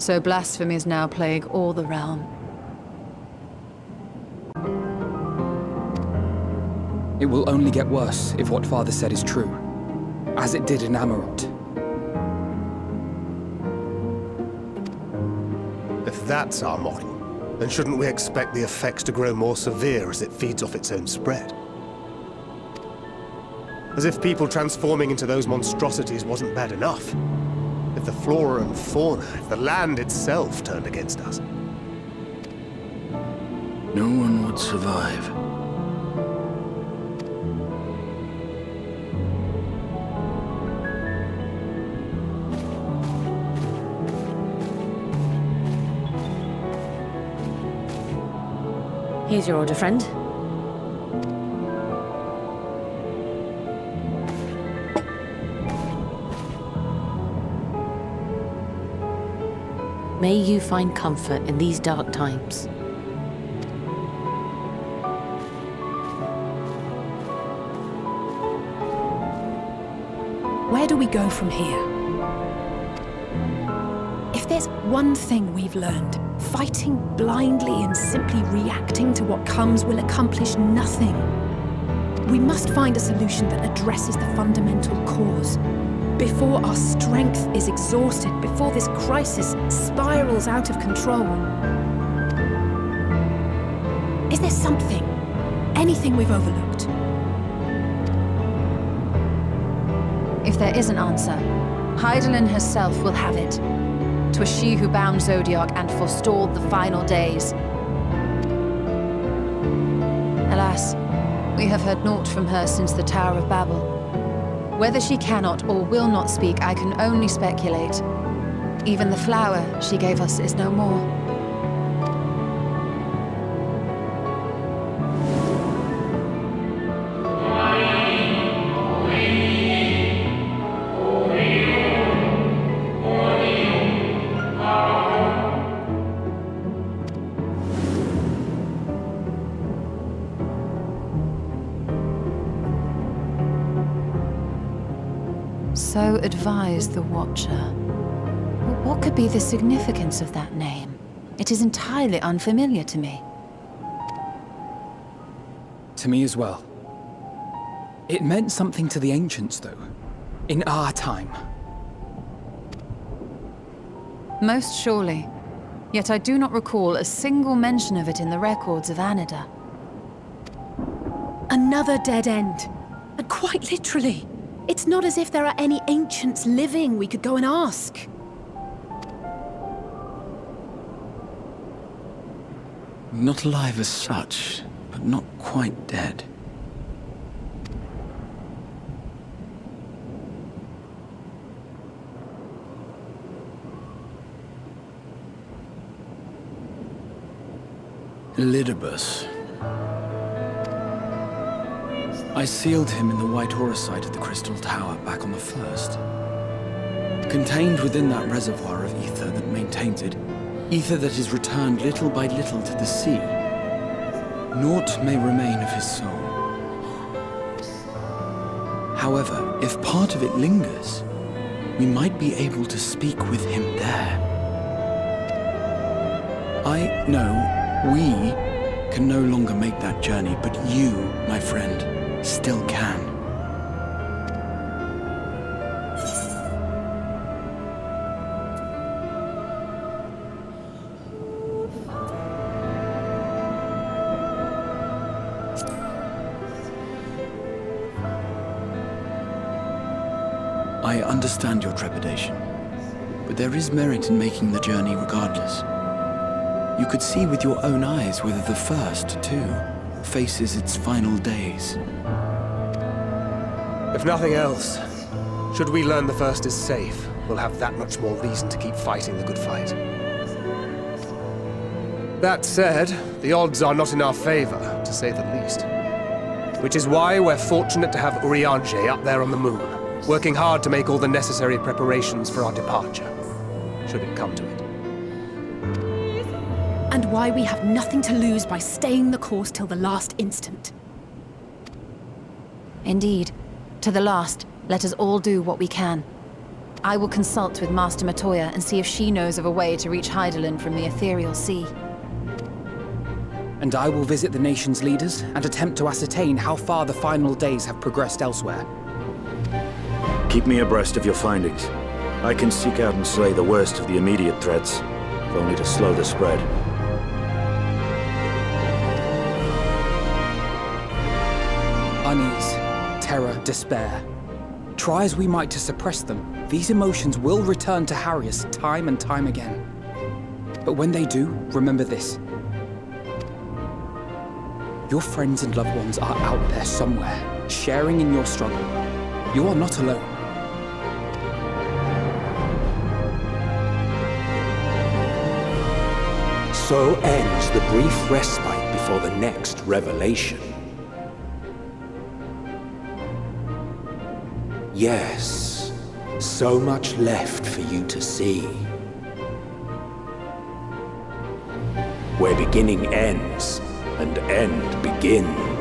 So blasphemies now plague all the realm. It will only get worse if what Father said is true, as it did in Amarant. If that's our model, then shouldn't we expect the effects to grow more severe as it feeds off its own spread? As if people transforming into those monstrosities wasn't bad enough. If the flora and fauna, if the land itself turned against us. No one would survive. Here's your order, friend. May you find comfort in these dark times. Where do we go from here? If there's one thing we've learned, fighting blindly and simply reacting to what comes will accomplish nothing. We must find a solution that addresses the fundamental cause. Before our strength is exhausted, before this crisis spirals out of control. Is there something, anything we've overlooked? If there is an answer, Hydaelyn herself will have it. 'Twas she who bound Zodiac and forestalled the final days. Alas, we have heard naught from her since the Tower of Babel. Whether she cannot or will not speak, I can only speculate. Even the flower she gave us is no more. So advised the Watcher. But what could be the significance of that name? It is entirely unfamiliar to me. To me as well. It meant something to the ancients, though. In our time. Most surely. Yet I do not recall a single mention of it in the records of Anida. Another dead end. And quite literally. It's not as if there are any ancients living we could go and ask. Not alive as such, but not quite dead. Elidibus. I sealed him in the white aurosite of the Crystal Tower back on the first. Contained within that reservoir of ether that maintains it, ether that is returned little by little to the sea, naught may remain of his soul. However, if part of it lingers, we might be able to speak with him there. I know we can no longer make that journey, but you, my friend, still can. I understand your trepidation, but there is merit in making the journey regardless. You could see with your own eyes whether the first, too, faces its final days. If nothing else, should we learn the first is safe, we'll have that much more reason to keep fighting the good fight. That said, the odds are not in our favor, to say the least. Which is why we're fortunate to have Eorzea up there on the moon, working hard to make all the necessary preparations for our departure, should it come to it. And why we have nothing to lose by staying the course till the last instant. Indeed. To the last, let us all do what we can. I will consult with Master Matoya and see if she knows of a way to reach Hydaelyn from the ethereal sea. And I will visit the nation's leaders and attempt to ascertain how far the final days have progressed elsewhere. Keep me abreast of your findings. I can seek out and slay the worst of the immediate threats, if only to slow the spread. Unease, terror, despair. Try as we might to suppress them, these emotions will return to harry us time and time again. But when they do, remember this. Your friends and loved ones are out there somewhere, sharing in your struggle. You are not alone. So ends the brief respite before the next revelation. Yes, so much left for you to see. Where beginning ends and end begins.